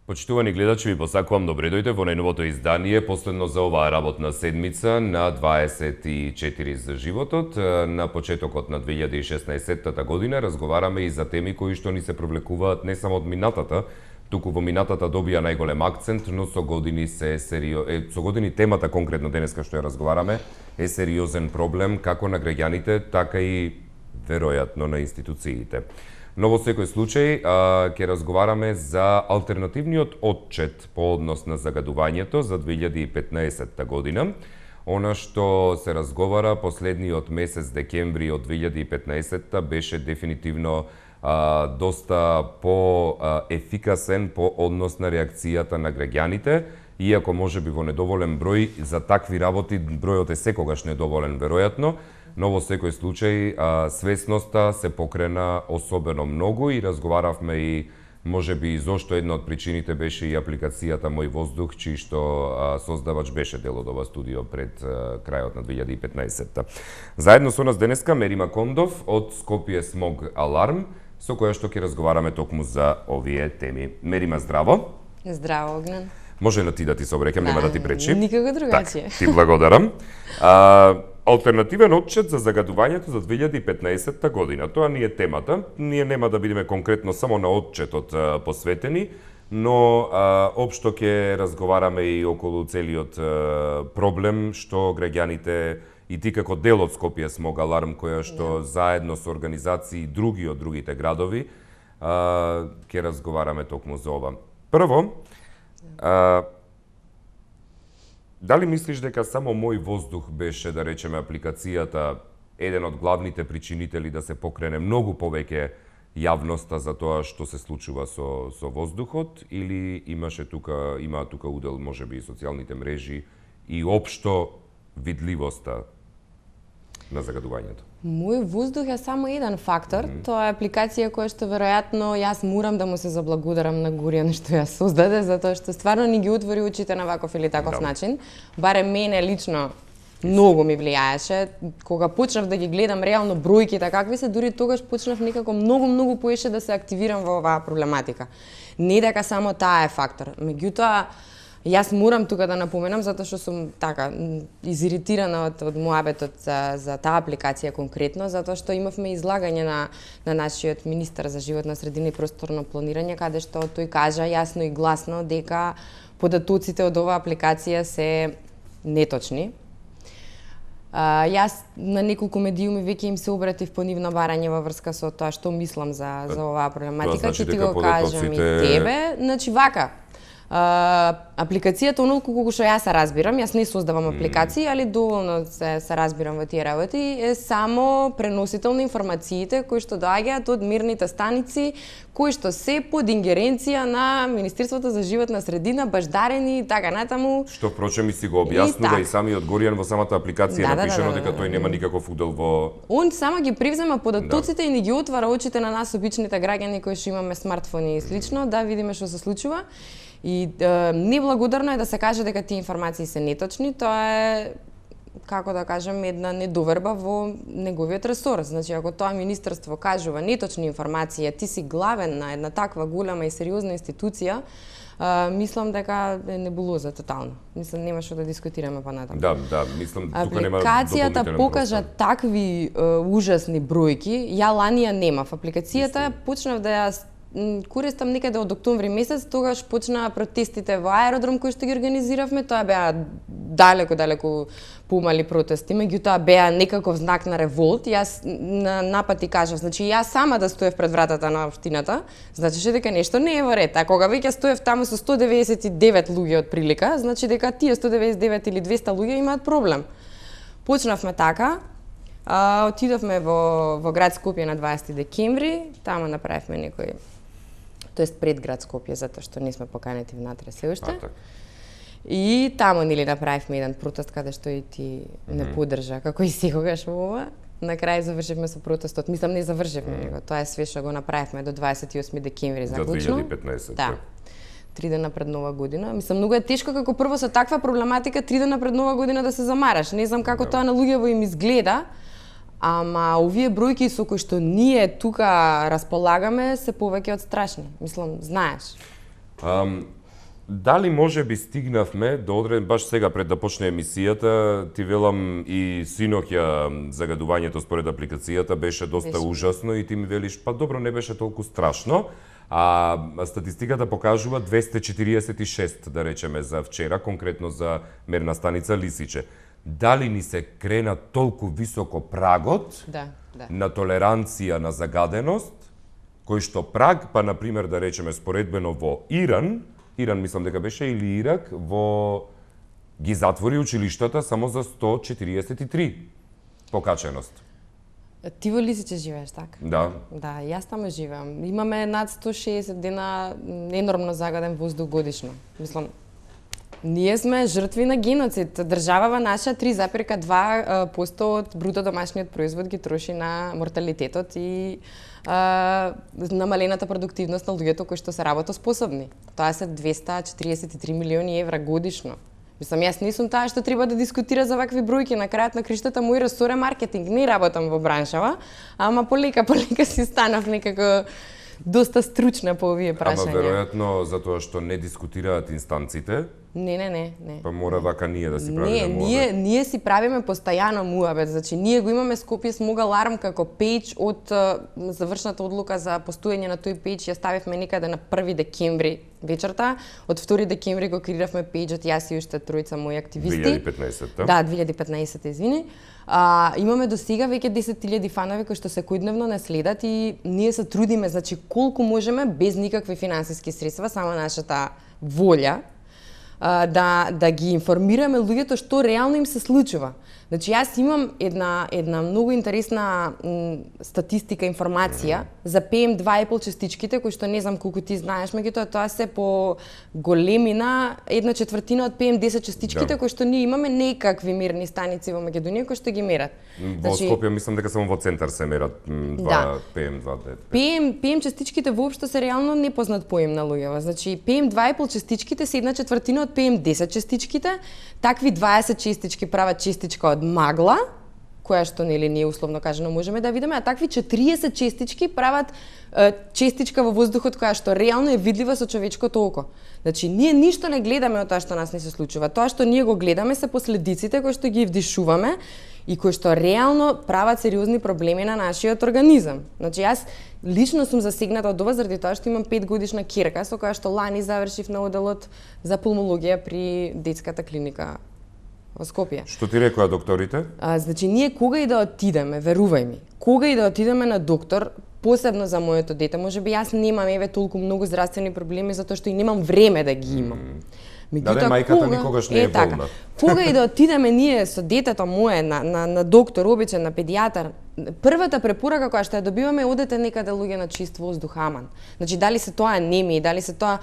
Почитувани гледачи, ви посакувам добре дојде во најновото издание, последно за оваа работна седмица на 24 за животот. На почетокот на 2016 година разговараме и за теми кои што ни се привлекуваат не само од минатата, туку во минатата добија најголем акцент, но со години со години темата конкретно денеска што ја разговараме е сериозен проблем како на граѓаните, така и веројатно на институциите. Но во секој случај ќе разговараме за алтернативниот отчет по однос на загадувањето за 2015 година. Она што се разговара последниот месец декември од 2015 беше дефинитивно доста по-ефикасен по однос на реакцијата на граѓаните, иако можеби во недоволен број за такви работи бројот е секогаш недоволен веројатно, но во секој случај свесноста се покрена особено многу и разговаравме и можеби зошто една од причините беше и апликацијата Мој воздух, чиј што создавач беше дел од ова студио пред крајот на 2015. Заедно со нас денеска Мерима Кондов од Скопје Смог Аларм, со која што ќе разговараме токму за овие теми. Мерима, здраво. Здраво, Огнен. Може ли ти да ти се обреќам, нема да ти пречи? Никако другачие. Так, ти благодарам. Алтернативен отчет за загадувањето за 2015 година. Тоа ни е темата. Ние нема да бидеме конкретно само на отчетот посветени, но општо ќе разговараме и околу целиот проблем што граѓаните и ти како дел од Скопје Смог Аларм, која што заедно со организации други од другите градови ќе разговараме токму за ова. Прво, дали мислиш дека само Мој воздух беше, да речеме, апликацијата еден од главните причинители да се покрене многу повеќе јавноста за тоа што се случува со воздухот, или имаа тука удел можеби и социјалните мрежи и општо видливоста на загадувањето? Мој воздух е само еден фактор. Тоа е апликација која што веројатно јас морам да му се заблагодарам на Горијан што ја создаде, затоа што стварно ни ги отвори очите на ваков или таков начин. Барем мене лично многу ми влијаеше. Кога почнав да ги гледам реално бројките какви се, дури тогаш почнав некако многу поише да се активирам во оваа проблематика. Не дека само таа е фактор. Меѓутоа, јас морам тука да напоменам, затоа што сум така изиритирана од муабетот за таа апликација конкретно, затоа што имавме излагање на нашиот министар за животна средина и просторно планирање, каде што тој кажа јасно и гласно дека податоците од оваа апликација се неточни. Јас на неколку медиуми веќе им се обратив по нивно барање во врска со тоа што мислам за оваа проблематика, ќе ти го кажам и тебе. Значи вака, апликацијата, оноliko колку што јас се разбирам, јас не создавам апликации, али доволно се разбирам во тие работи, е само преносител на информациите кои што доаѓаат од мерните станици, кои што се под ингеренција на Министерството за животна средина, баждарени и така натаму. Што впрочем и си го објаснува и самиот Горијан во самата апликација напишано дека тој нема никаков удел во... Он само ги превзема податоците и ни ги отвара очите на нас обичните граѓани кои што имаме смартфони и слично, да видиме што се случува. И неблагодарно е да се каже дека тие информации се неточни, тоа е, како да кажем, една недоверба во неговиот ресор. Значи, ако тоа министерство кажува неточни информации, ти си главен на една таква голема и сериозна институција, мислам дека е небулоза тотално. Мислам, нема што да дискутираме понатаму. Да, мислам, тука нема апликацијата покажа такви ужасни бројки, ја ланија немав. Апликацијата почнав да ја користам некаде од октомври месец, тогаш почнаа протестите во аеродром кои што ги организиравме. Тоа беа далеку помали протести, меѓутоа беа некаков знак на револт. Јас напати кажав, значи јас сама да стоев пред вратата на општината, значеше дека нешто не е во ред. А кога веќе стоев таму со 199 луѓе од прилика, значи дека тие 199 или 200 луѓе имаат проблем. Почнавме така, отидовме во град Скопје на 20 декември, таму направивме некој, тоест пред град Скопје, затоа што не сме поканети внатре се уште. И таму нели направивме еден протест каде што и ти не поддржа, како и секогаш во ова. На крај завршивме со протестот. Мислам, не завршивме него. Тоа е све што го направивме до 28 декември заклучно. За 2015. Да. 3 дена пред Нова година. Мислам, многу е тешко како прво со таква проблематика 3 дена пред Нова година да се замараш. Не знам како тоа на луѓето им изгледа, ама овие бројки со кои што ние тука располагаме се повеќе од страшни. Мислам, знаеш. Дали може би стигнавме до одреден, баш сега пред да почне емисијата, ти велам и синоќа загадувањето според апликацијата беше доста ужасно и ти ми велиш, па добро, не беше толку страшно, а статистиката покажува 246, да речеме, за вчера, конкретно за мерна станица Лисиче. Дали ни се крена толку високо прагот на толеранција на загаденост, кој што праг, па например да речеме споредбено во Иран мислам дека беше, или Ирак, ги затвори училиштата само за 143 покаченост. Ти во Лисиче живееш, така? Да. Да, јас таму живеам. Имаме над 160 дена енормно загаден воздух годишно. Мислам, ние сме жртви на геноцид. Државава наша 3,2% од бруто домашниот производ ги троши на морталитетот и намалената продуктивност на луѓето кои што се работоспособни. Тоа се 243 милиони евра годишно. Мислам, јас не сум таа што треба да дискутира за вакви бројки. На крајот на криштата мој ресор е маркетинг. Не работам во браншава, ама полека си станав некако доста стручна по овие прашања. Ама веројатно затоа што не дискутираат инстанците. Не. Па мора вака ние да си правиме муабет. Ние си правиме постојано муабет. Значи, ние го имаме Скопје Смог Аларм како пејдж од завршната одлука за постоење на тој пејдж. Ја ставивме некаде на 1 декември вечерта. Од 2 декември го креиравме пејџот јас и уште тројца мои активисти. 2015, да, 2015, извини. Имаме до сега веќе 10.000 фанови кои што секојдневно не следат и ние се трудиме, значи колку можеме без никакви финансиски средства, само нашата волја да ги информираме луѓето што реално им се случува. Значи јас имам една многу интересна статистика, информација за PM2,5 частичките кои што не знам колку ти знаеш, меѓутоа тоа се по големина 1/4 од PM10 частичките кои што ние имаме некакви мерни станици во Македонија кои што ги мерат. Во Скопје мислам дека само во центар се мерат PM2,5. PM частичките воопшто се реално непознат поим на луѓето. Значи PM2,5 частичките се 1/4 од PM10 частичките, такви 20 частички прават частичка од магла, која што нели ние условно кажано можеме да видиме, а такви 40 частички прават частичка во воздухот која што реално е видлива со човечкото око. Значи ние ништо не гледаме од тоа што нас не се случува. Тоа што ние го гледаме се последиците кои што ги вдишуваме и кои што реално прават сериозни проблеми на нашиот организам. Значи јас лично сум засегната од ова заради тоа што имам 5-годишна ќерка со која што лани завршив на оделот за пулмологија при детската клиника во Скопје. Што ти рекоа докторите? Значи ние кога и да отидеме, верувај ми, кога и да отидеме на доктор, посебно за моето дете, можеби јас немам толку многу здравствени проблеми затоа што и немам време да ги имам. Да, мајката никогаш не е болна. Кога и да отидеме ние со детето мое на доктор, обичен, на педијатар, првата препорака која што ја добиваме е одете некаде луѓе на чист воздух, аман. Значи дали се тоа анемии, дали се тоа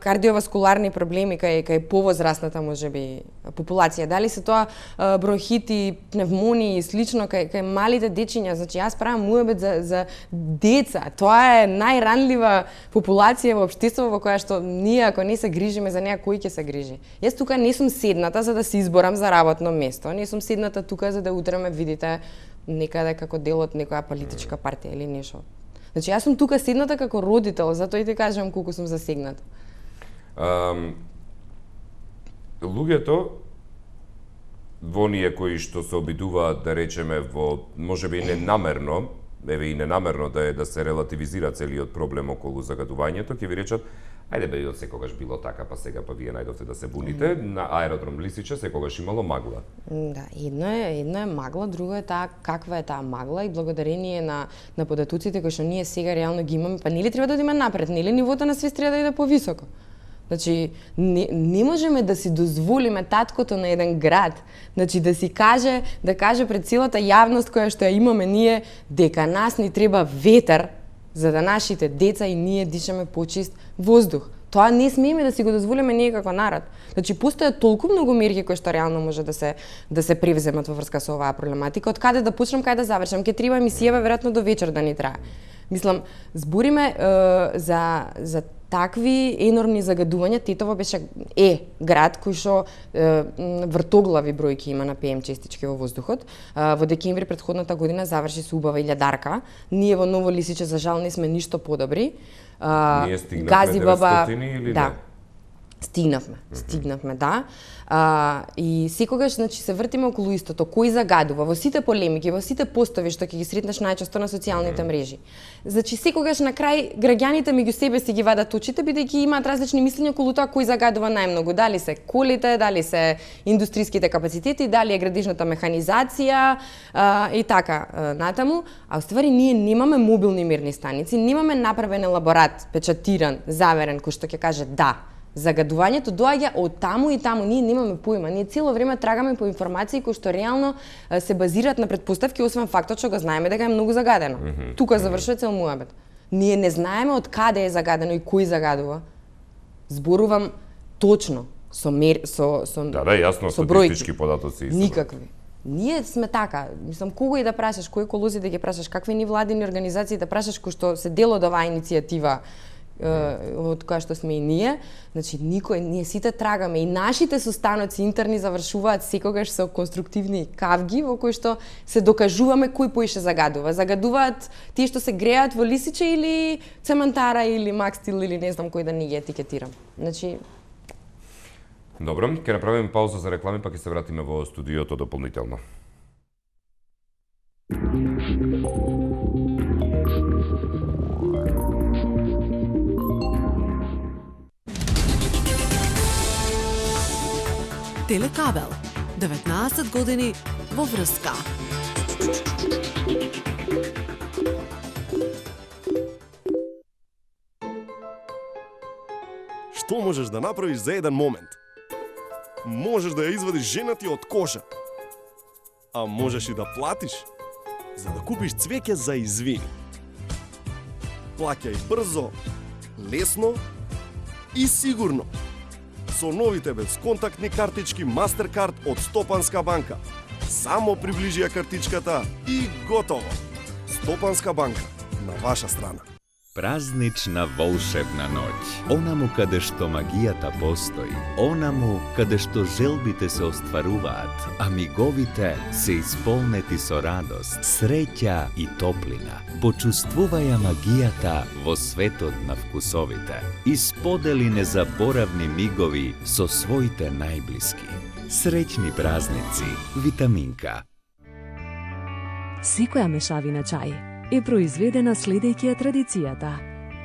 кардиоваскуларни проблеми кај повозрасната можеби популација, дали се тоа бронхити, пневмонии и слично кај малите дечиња. Значи јас правам муабет за деца. Тоа е најранлива популација во општеството во која што ние ако не се грижиме за неа, кој ќе се грижи? Јас тука не сум седната за да се изборам за работно место. Не сум седната тука за да утре ме видите некаде како дел од некоја политичка партија или нешто. Значи јас сум тука седната како родител, затоа и ти кажам колку сум засегната. Луѓето во оние кои што се обидуваат да речеме во можеби и ненамерно, и ненамерно да се релативизира целиот проблем околу загадувањето, ќе ви речат ајде бе, од секогаш било така, па сега па вие најдовте да се буните. На аеродром Лисиче секогаш имало магла. Да, едно е магла, друго е таа каква е таа магла и благодарение на податоците кои што ние сега реално ги имаме, па нели треба да одиме напред, нели нивото на свест треба да иде повисоко. Значи, не можеме да си дозволиме таткото на еден град, значи да каже пред целата јавност која што ја имаме ние дека нас ни треба ветер за да нашите деца и ние дишаме почист воздух. Тоа не смееме да си го дозволиме ние како народ. Значи постојат толку многу мерки кои што реално може да се превземат во врска со оваа проблематика. Од каде да почнам, каде да завршам? Ќе треба емисијава веројатно до вечер да ни трае. Мислам, збориме за такви енормни загадувања. Тетово беше град кој што вртоглави бројки има на ПМ честички во воздухот. Во декември претходната година заврши со убава 1000-дарка. ние во Ново Лисиче за жал не сме ништо подобри. Ние стигнавме 900 или да. не? Стигнавме, да. И секогаш, значи, се вртиме околу истото. Кој загадува? Во сите полемики, во сите постови што ќе ги сретнеш најчесто на социјалните мрежи. Значи, секогаш на крај граѓаните меѓу себе си ги вадат очите, бидејќи имаат различни мислења околу тоа кој загадува најмногу. Дали се колите, дали се индустриските капацитети, дали е градежната механизација и така натаму. А уствари ние немаме мобилни мерни станици, немаме направен елаборат, печатиран, заверен, кој што ќе каже да. Загадувањето доаѓа од таму и таму, ние немаме поима. Ние цело време трагаме по информации кои што реално се базираат на претпоставки, освен фактот што го знаеме дека е многу загадено. Тука завршува цел муабет. Ние не знаеме од каде е загадено и кој загадува. Зборувам точно со јасно, со бројки. статистички податоци. Никакви. Ние сме така, мислам, кого и да прашаш, кои еколози да ги прашаш, какви невладини организации да прашаш кои што се дел од оваа иницијатива од која што сме и ние, значи ние сите трагаме и нашите состаноци интерни завршуваат секогаш со конструктивни кавги во кои што се докажуваме кој поише загадува. Загадуваат тие што се греат во Лисиче или цементара или Макстил или не знам кој да не ги етикетирам. Значи Добро, ќе направиме пауза за реклами, па ќе се вратиме во студиото дополнително. Телекабел. 19 години во врска. Што можеш да направиш за еден момент? Можеш да ја извадиш жена ти од кожа. А можеш и да платиш за да купиш цвеќе за извини. Плаќај брзо, лесно и сигурно. Со новите безконтактни картички Mastercard од Стопанска банка. Само приближи ја картичката и готово. Стопанска банка, на ваша страна. Празнична волшебна ноќ. Онаму каде што магијата постои, онаму каде што желбите се остваруваат, а миговите се исполнети со радост, среќа и топлина. Почувствуваја магијата во светот на вкусовите и сподели незаборавни мигови со своите најблиски. Среќни празници, Витаминка. Секоја мешавина чај е произведена следејќи ја традицијата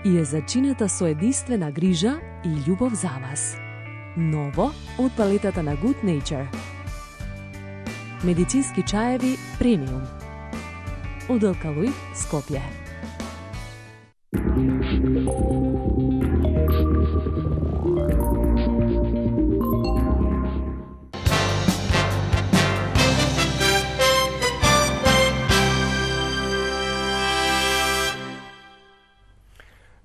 и е зачинета со единствена грижа и љубов за вас. Ново од палетата на Good Nature. Медицински чаеви премиум. Од Алкалоид, Скопје.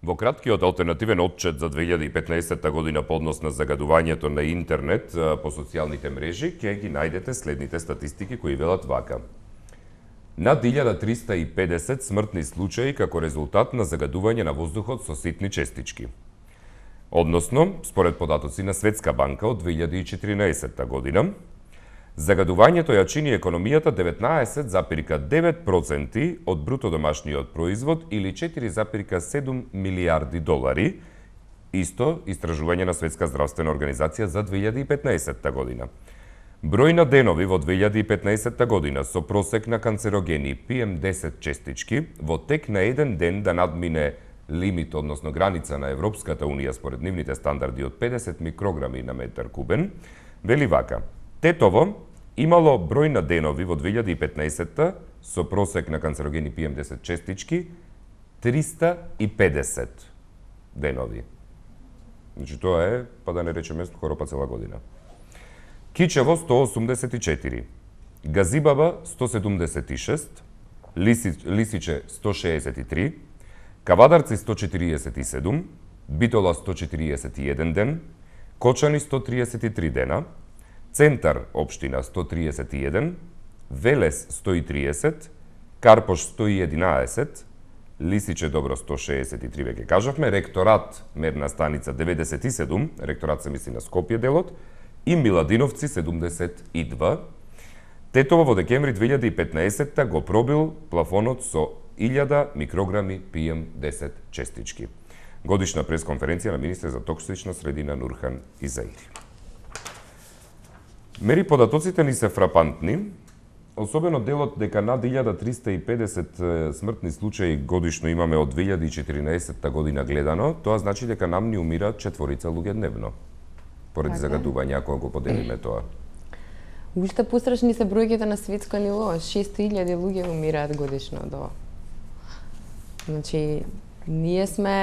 Во краткиот алтернативен отчет за 2015 година по однос на загадувањето на интернет по социјалните мрежи ќе ги најдете следните статистики кои велат вака. Над 1350 смртни случаи како резултат на загадување на воздухот со ситни честички. Односно, според податоци на Светска банка од 2014 година, загадувањето ја чини економијата 19,9% од бруто домашниот производ или 4,7 милиарди долари, исто истражување на Светска здравствена организација за 2015 година. Број на денови во 2015 година со просек на канцерогени PM10 честички во тек на еден ден да надмине лимит, односно граница на Европската унија според нивните стандарди од 50 микрограми на метар кубен, вели вака. Тетово имало број на денови во 2015 со просек на канцерогени PM10 честички 350 денови. Значи тоа е, па да не речеме, скоро па цела година. Кичево 184, Газибаба 176, Лисиче 163, Кавадарци 147, Битола 141 ден, Кочани 133 дена, Центар општина 131, Велес 130, Карпош 111, Лисиче Добро 163 веќе кажавме, Ректорат мерна станица 97, Ректорат се мисли на Скопје делот, и Миладиновци 72. Тетово во декември 2015 го пробил плафонот со 1000 микрограми PM10 честички. Годишна пресконференција на министер за токсична средина Нурхан Изаири. Мери податоците ни се фрапантни, особено делот дека над 1350 смртни случаи годишно имаме од 2014 година гледано, тоа значи дека нам ни умираат 4 луѓе дневно. Поради загадување, ако го поделиме тоа. Уште пострашни се бројките на светско ниво. 600.000 луѓе умираат годишно од ова. Значи, ние сме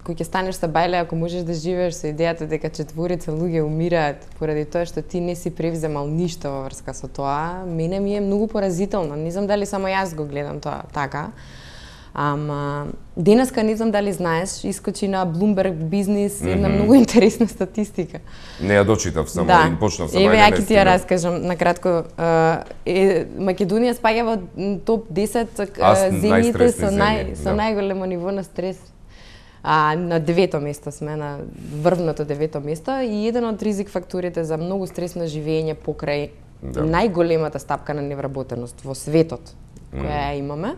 кој ќе станеш са бајле, ако можеш да живееш со идејата дека 4 луѓе умираат поради тоа што ти не си превземал ништо во врска со тоа, мене ми е многу поразително. Не знам дали само јас го гледам тоа така. Ама денеска не знам дали знаеш, искочи на Bloomberg Business една многу интересна статистика. Не ја дочитав, само Да. почнав со Еве, мајка ја ќе ти ја раскажам накратко. Македонија спаѓа во топ 10 Аз земјите најстресни со земји, со да. најголемо ниво на стрес. На 9-то место сме, на врвното 9-то место, и еден од ризик факторите за многу стресно живење покрај најголемата стапка на невработеност во светот која ја имаме.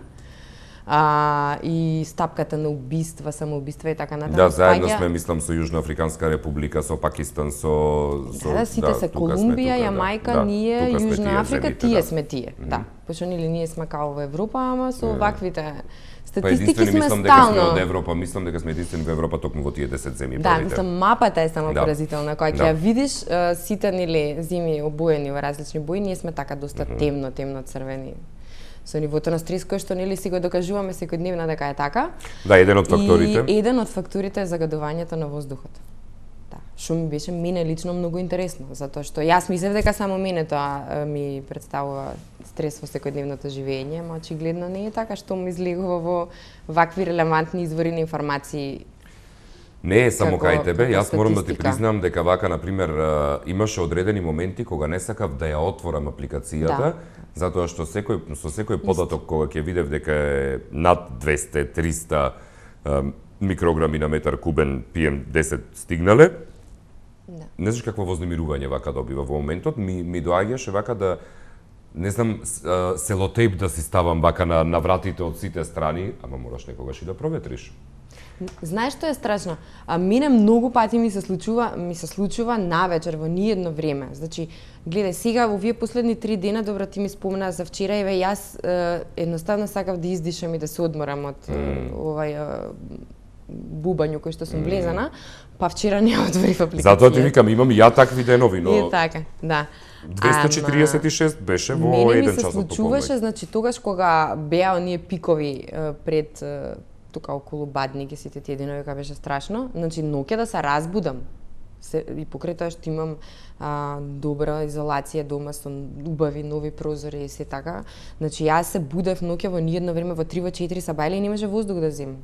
И стапката на убиства, самоубиства и така натаму. Да, заедно сме, мислам, со Јужноафриканска република, со Пакистан, Да, сите се Колумбија, Јамајка, ние, Јужна Африка, тие сме тие. Да, пошто ние сме као во Европа, ама со ваквите статистики сме мислам дека сме од стално. Европа, мислам дека сме единствени во Европа токму во тие 10 земји. Да, мислам, мапата е само Да. поразителна. Кога ќе ја видиш сите нели зими обоени во различни бои, ние сме така доста темно црвени. Со нивото на стрес кој што нели си го докажуваме секојдневно дека е така. Да, еден од факторите. И еден од факторите е загадувањето на воздухот. Да, што ми беше мене лично многу интересно, затоа што јас мислев дека само мене тоа ми представува стрес во секојдневното живење, но очигледно не е така, што ми излегува во вакви релевантни извори на информации. Не е само како- кај тебе, како јас морам да ти статистика. признам дека вака, например, имаше одредени моменти кога не сакав да ја отворам апликацијата, Да. затоа што со секој податок кога ќе видев дека е над 200-300 микрограми на метар кубен PM10 стигнале, Да. не знаеш какво вознемирување вака добива во моментот, ми доаѓаше вака да не знам, селотейп да си ставам вака на вратите од сите страни, ама мораш некогаш и да проветриш. Знаеш што е страшно? Мене многу пати ми се случува навечер во ниедно време. Значи, гледај, сега во овие последни 3 дена, добро ти ми спомена за вчера, еве јас едноставно сакав да издишам и да се одморам од овај бубању кој што сум влезана, па вчера не отворив апликација. Затоа ти викам, имам и ја такви денови, но И така, да. 246 беше во Мене ми еден се час од случуваше, пополноќ. значи тогаш кога беа оние пикови пред тука околу Бадник и сите тие денови кога беше страшно, значи ноќе да се разбудам. И покрај тоа што имам добра изолација дома со убави нови прозори и се така, значи јас се будев ноќе во ниедно време во 3-4 сабајле и немаше воздух да земам.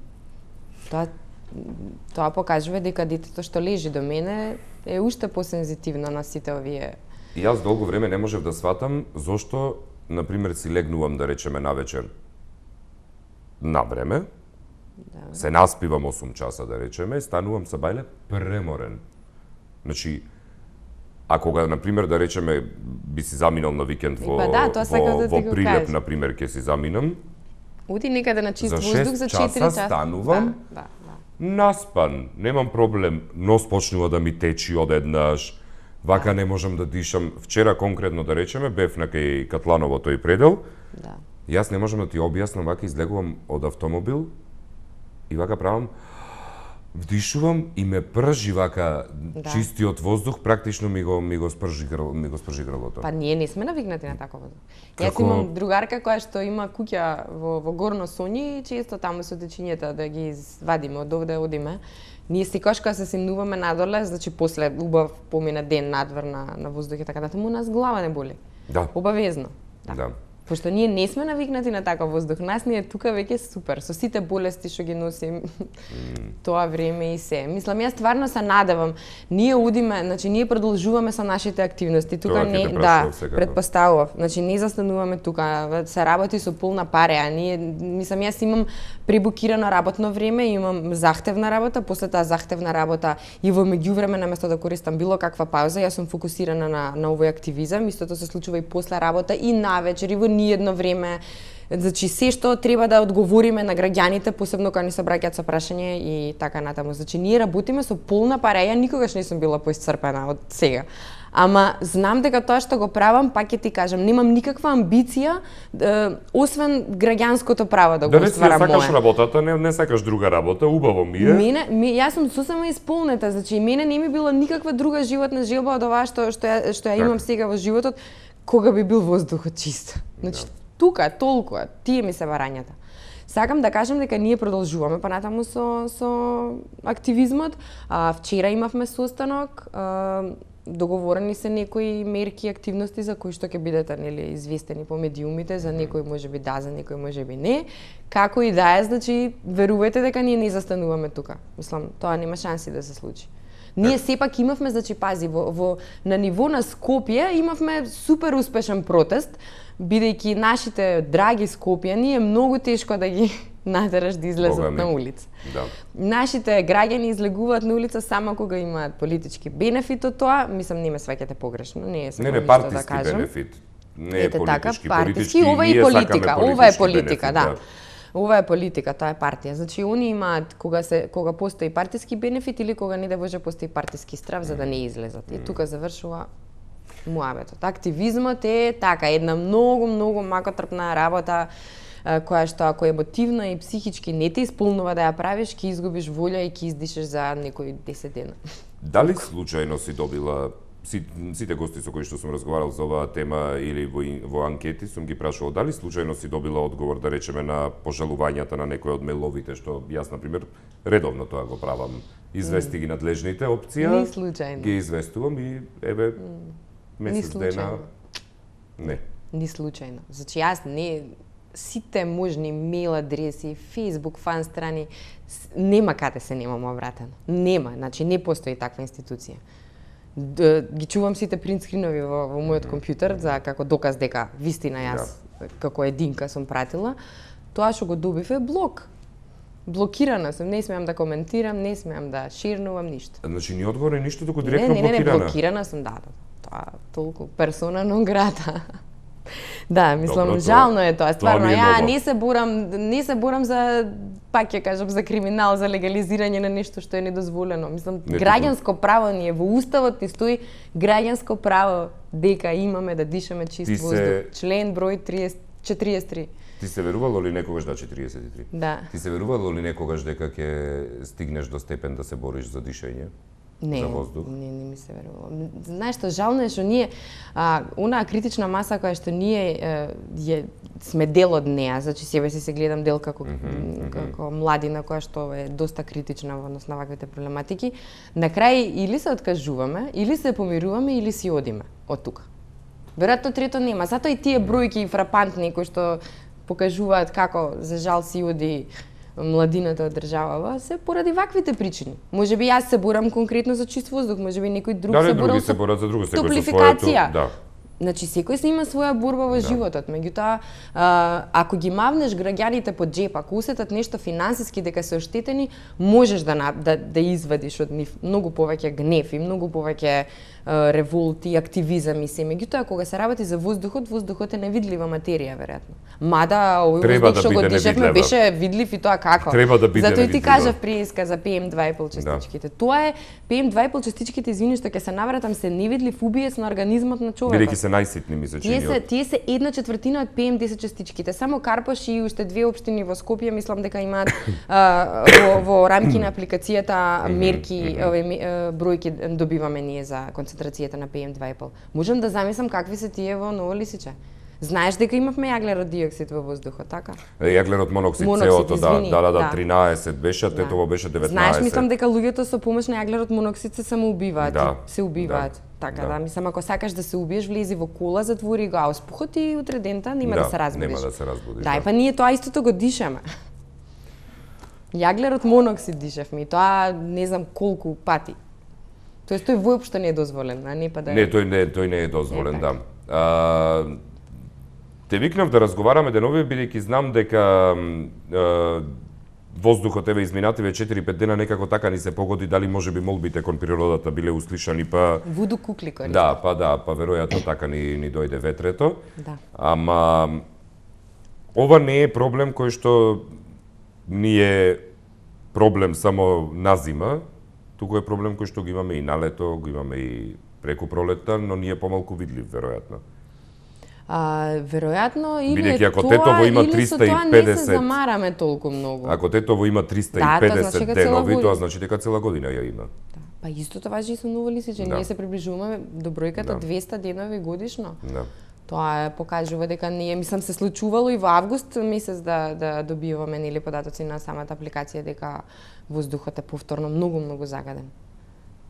Тоа покажува дека детето што лежи до мене е уште посензитивно на сите овие. И јас долго време не можев да сватам зошто, например, си легнувам да речеме навечер на време, се наспивам 8 часа да речеме, и станувам са бајле преморен. Значи, а кога, например, да речеме, би си заминал на викенд во, Па да, тоа сакав да ти во го Прилеп, кажам. например, ќе си заминам, Оди некаде на чист За воздух 6 за 4 часа часа. станувам. Да. наспан, немам проблем, нос почнува да ми течи одеднаш, вака не можам да дишам. Вчера конкретно да речеме, бев на кај Катланово тој предел, Да. јас не можам да ти објаснам, вака излегувам од автомобил и вака правам, вдишувам и ме пржи вака чистиот воздух, практично ми го спржи грлото. Па ние не сме навикнати на таков воздух. Јас Како- имам другарка која што има куќа во Горно Соњи и често таму со дечињата да ги извадиме од овде одиме. Ние секогаш кога се симнуваме надоле, значи после убав помина ден надвор на воздух и така натаму, нас глава не боли. Да. Обавезно. Да. Пошто ние не сме навикнати на таков воздух, нас ни е тука веќе супер, со сите болести што ги носим тоа време и се. Мислам, јас стварно се надевам, ние удиме, значи ние продолжуваме со нашите активности, тука Тоа ќе не, те да, прашував секако. предпоставував, значи не застануваме тука, се работи со полна пареа, ние, мислам, јас имам пребукирано работно време, имам захтевна работа, после таа захтевна работа и во меѓувреме наместо да користам било каква пауза, јас сум фокусирана на овој активизам, истото се случува и после работа и навечер и во ниедно време. Значи се што треба да одговориме на граѓаните, посебно кога ни се обраќаат со прашање и така натаму. Значи ние работиме со полна пара, ја никогаш не сум била поисцрпена од сега. Ама знам дека тоа што го правам, пак ќе ти кажам, немам никаква амбиција, освен граѓанското право да го Да остварам сакаш мое. работата, не сакаш друга работа, убаво ми е. Јас сум сосема исполнета, значи мене не ми било никаква друга животна желба од оваа што ја имам сега во животот, кога би бил воздухот чист. Значи тука толку, тие ми се барањата. Сакам да кажам дека ние продолжуваме понатаму со активизмот. Вчера имавме состанок, договорени се некои мерки и активности за кои што ќе бидете нели известени по медиумите, за некои можеби да, за некои можеби не. Како и да е, значи верувајте дека ние не застануваме тука. Мислам, тоа нема шанси да се случи. Ние сепак имавме, значи пази, на ниво на Скопје имавме супер успешен протест, бидејќи нашите драги Скопјани е многу тешко да ги натераш да излезат на улица. Да. Нашите граѓани излегуваат на улица само кога имаат политички бенефит од тоа, мислам не ме сваќате погрешно, не е само Не, ништо партиски да кажам. бенефит. Не е Ете така, политички, партиски, ова е ние политика, сакаме ова е политички политика, бенефит, да. Ова е политика, тоа е партија. Значи они имаат кога постои партиски бенефит или кога не да може постои партиски страв за да не излезат. И тука завршува муабетот. Активизмот е така една многу макотрпна работа која што ако емотивно и психички не те исполнува да ја правиш, ќе изгубиш волја и ќе издишеш за некои 10 дена. Дали случајно си добила сите гости со кои што сум разговарал за оваа тема или во анкети сум ги прашувал дали случајно си добила одговор да речеме на пожалувањата на некој од мейловите што јас на пример редовно тоа го правам. Извести ги надлежните опција. Не случајно. Ги известувам и еве месец дена не. Ни случајно. Значи јас не сите можни мейл адреси, Facebook фан страни нема каде се немам обратено. Нема, значи не постои таква институција. Ги чувам сите принтскринови во мојот компјутер за како доказ дека вистина јас како единка сум пратила. Тоа што го добив е блок. Блокирана сум, не смеам да коментирам, не смеам да ширнувам ништо. Значи ни одговори ништо туку директно Не, блокирана. блокирана сум, да. Тоа толку персона нон грата. Да, мислам, Добро, жално е тоа. Стварно, ми е ја ново. не се борам за, пак ќе кажам, за криминал, за легализирање на нешто што е недозволено. Мислам, Не, граѓанско право ни е, во Уставот ни стои граѓанско право дека имаме да дишаме чист Ти воздух. Член број 43. Ти се верувало ли некогаш 43? Да. Ти се верувало ли некогаш дека ќе стигнеш до степен да се бориш за дишење? Не, За воздух? не ми се верувало. Знаеш што, жално е што ние, онаа критична маса која што ние сме дел од неа, значи себе си се гледам дел како младина која што е доста критична во однос на ваквите проблематики, на крај или се откажуваме, или се помируваме, или си одиме од тука. Веројатно трето нема, затоа и тие бројки фрапантни кои што покажуваат како за жал си оди младината од државава се поради ваквите причини. Можеби јас се борам конкретно за чист воздух, можеби некој друг Дали се борал други се борат за друго, секој со топлификација. своето, да. Значи секој си има своја борба во животот, меѓутоа ако ги мавнеш граѓаните под джеп, ако усетат нешто финансиски дека се оштетени, можеш да извадиш од нив многу повеќе гнев и многу повеќе револт и активизам и се. Меѓутоа кога се работи за воздухот е невидлива материја веројатно. Мада овој Треба воздух да што го биде дишевме невидлива. беше видлив и тоа како. Треба да биде Затоа и ти невидлива. кажав прииска за PM2,5 частичките. Тоа е PM2,5 частичките, извини што ќе се навратам, се невидлив убиец на организмот на човекот. Бидејќи се најситни ми се чини. Тие се 1/4 од PM10 частичките. Само Карпош и уште две општини во Скопје мислам дека имаат во рамки на апликацијата мерки, бројки добиваме ние за концентрацијата на PM2,5. Можам да замислам какви се тие во Ново Лисиче. Знаеш дека имавме јаглерод диоксид во воздухот, така? Јаглерод моноксид, Моноксид, СО2, извини, да, да. 13 беше, тетово беше 19. Знаеш, мислам дека луѓето со помош на јаглерод моноксид се самоубиваат, Да. се убиваат. Така да, мислам ако сакаш да се убиеш, влези во кола, затвори го ауспухот и утре дента нема да се разбудиш. Нема да се разбудиш. Да, па ние тоа истото го дишеме. Јаглерод моноксид дишевме и тоа не знам колку пати. Тоест тој воопшто не е дозволен, а не па да Не, тој не е дозволен, Е, да. така. Те викнав да разговараме деновиве, бидејќи знам дека воздухот еве изминативе 4-5 дена некако така ни се погоди, дали можеби молбите кон природата биле услишани, па вуду кукли користи. па веројатно така ни дојде ветрето. Да. Ама ова не е проблем кој што ни е проблем само на зима, туку е проблем кој што го имаме и на лето, го имаме и преку пролетта, но ни е помалку видлив веројатно. Веројатно или Бидејќи ако тоа, Тетово има или со тоа не се 350 замараме толку многу. Ако Тетово има Да, тоа 350 значи дека цела денови, година. тоа значи дека цела година ја има. Да. Па истото важи и со Ново Лисиче, Да. ние се приближуваме до бројката Да. 200 денови годишно. Да. Тоа покажува дека ние, мислам, се случувало и во август месец да добиваме нели податоци на самата апликација дека воздухот е повторно многу загаден.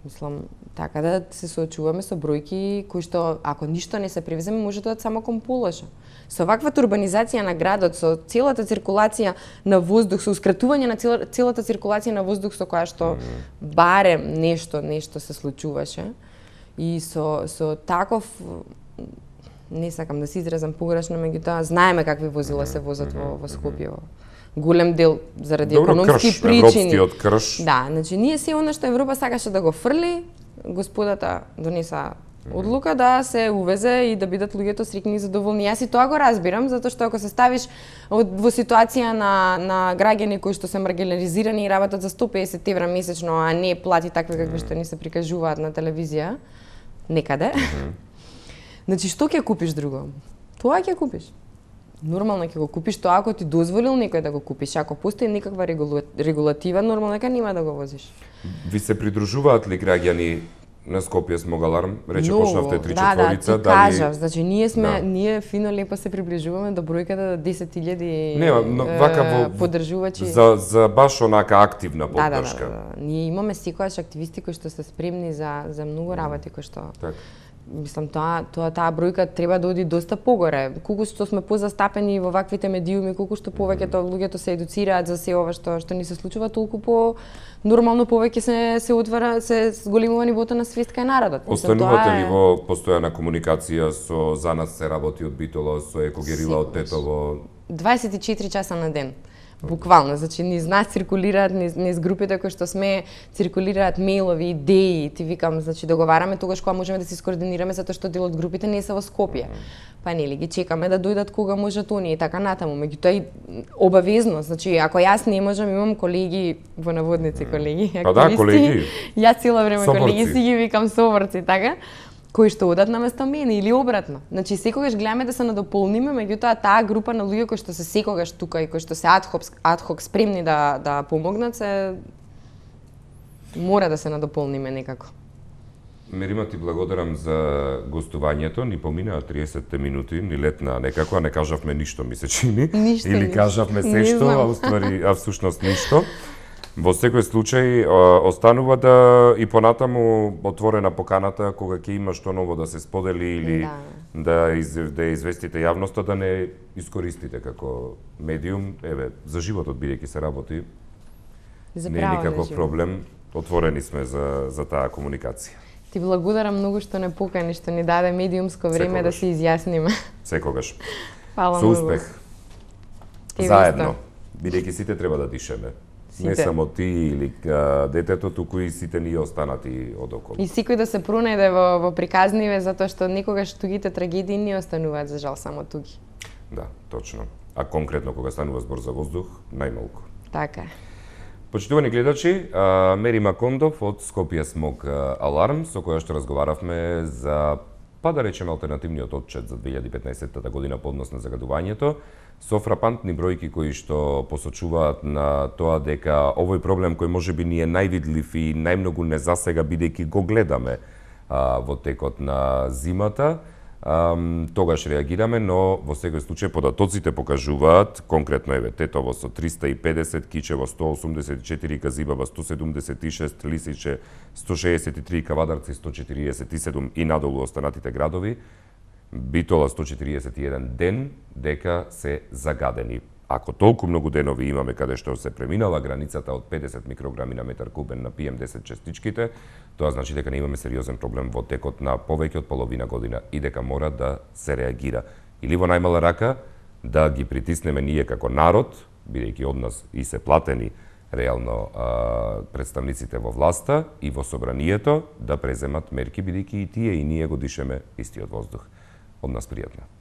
Мислам, така да се соочуваме со бројки кои што ако ништо не се превземе може да само кон полоша. Со ваквата урбанизација на градот, со целата циркулација на воздух, со ускратување на целата циркулација на воздух со која што барем нешто се случуваше и со таков не сакам да се изразам погрешно, меѓутоа знаеме какви возила се возат во Скопје. Голем дел заради Добро, економски крш, причини. европскиот крш. Да, значи ние се она што Европа сакаше да го фрли, господата донеса одлука да се увезе и да бидат луѓето среќни и задоволни. Јас и тоа го разбирам, затоа што ако се ставиш во ситуација на граѓани кои што се маргинализирани и работат за 150 евра месечно, а не плати такви какви што ни се прикажуваат на телевизија, некаде. Значи, што ќе купиш друго? Тоа ќе купиш. Нормално ќе го купиш тоа ако ти дозволил некој да го купиш. Ако постои некаква регулатива, нормално дека нема да го возиш. Ви се придружуваат ли граѓани на Скопје Смог Аларм? Рече Многу. почнавте 3-4, Да, ти дали... кажав, значи ние сме, Да. ние фино лепо се приближуваме до бројката 10.000 Не, но вака поддржувачи. за баш онака активна Да. поддршка. Ние имаме секогаш активисти кои што се спремни за многу работи кои што Така. мислам таа бројка треба да оди доста погоре. Колку што сме позастапени во ваквите медиуми, колку што повеќето луѓето се едуцираат за се ова што ни се случува, толку по нормално повеќе се отвара, се зголемува нивото на свест кај народот. Мислам, Останувате тоа ли е- во постојана комуникација со За нас се работи од Битола, со Екогерила од Секогаш. Тетово? 24 часа на ден. Буквално, значи низ нас циркулираат низ групите кои што сме циркулираат мејлови, идеи, ти викам, значи договараме тогаш кога можеме да се скоординираме затоа што дел од групите не се во Скопје. Па нели ги чекаме да дојдат кога можат они и така натаму. Меѓутоа и обавезно, значи ако јас не можам, имам колеги во наводници колеги, Па да, активисти. колеги. Јас цело време Соборци. колеги си ги викам соборци, така кои што одат на место мене или обратно. Значи секогаш гледаме да се надополниме, меѓутоа таа група на луѓе кои што се секогаш тука и кои што се адхок спремни да помогнат се мора да се надополниме некако. Мерима, ти благодарам за гостувањето. Ни поминаа 30 минути, ни летна некако, а не кажавме ништо, ми се чини. Ништо, Или ништо. кажавме Не се што, знам. а всушност ништо. Во секој случај останува да и понатаму отворена поканата кога ќе има што ново да се сподели или да известите јавноста, да не искористите како медиум. Еве, за животот бидејќи се работи, За не е право на никаков живот. проблем. Отворени сме за таа комуникација. Ти благодарам многу што не покани, што ни даде медиумско време да Секогаш. се изјасниме. Секогаш. Фала Со многу. успех. Ти Заедно. исто. Бидејќи сите треба да дишеме. Не Сите. само ти или детето, туку и сите ние останати одоколу. И секој да се пронајде во приказниве, затоа што некогаш тугите трагедии не остануваат за жал само туги. Да, точно. А конкретно кога станува збор за воздух, најмалку. Така е. Почитувани гледачи, Мерима Кондов од Скопје Смог Аларм, со која што разговаравме за, па да речеме, алтернативниот отчет за 2015 година по однос на загадувањето, со фрапантни бројки кои што посочуваат на тоа дека овој проблем кој можеби ни е највидлив и најмногу не засега бидејќи го гледаме во текот на зимата, тогаш реагираме, но во секој случај податоците покажуваат, конкретно еве Тетово со 350, Кичево 184, Казибаба 176, Лисиче 163, Кавадарци 147 и надолу останатите градови, Битола 141 ден дека се загадени. Ако толку многу денови имаме каде што се преминала границата од 50 микрограми на метар кубен на PM10 честичките, тоа значи дека не имаме сериозен проблем во текот на повеќе од половина година и дека мора да се реагира. Или во најмала рака да ги притиснеме ние како народ, бидејќи од нас и се платени реално представниците во власта и во собранието да преземат мерки, бидејќи и тие и ние го дишеме истиот воздух. Од нас пријатно.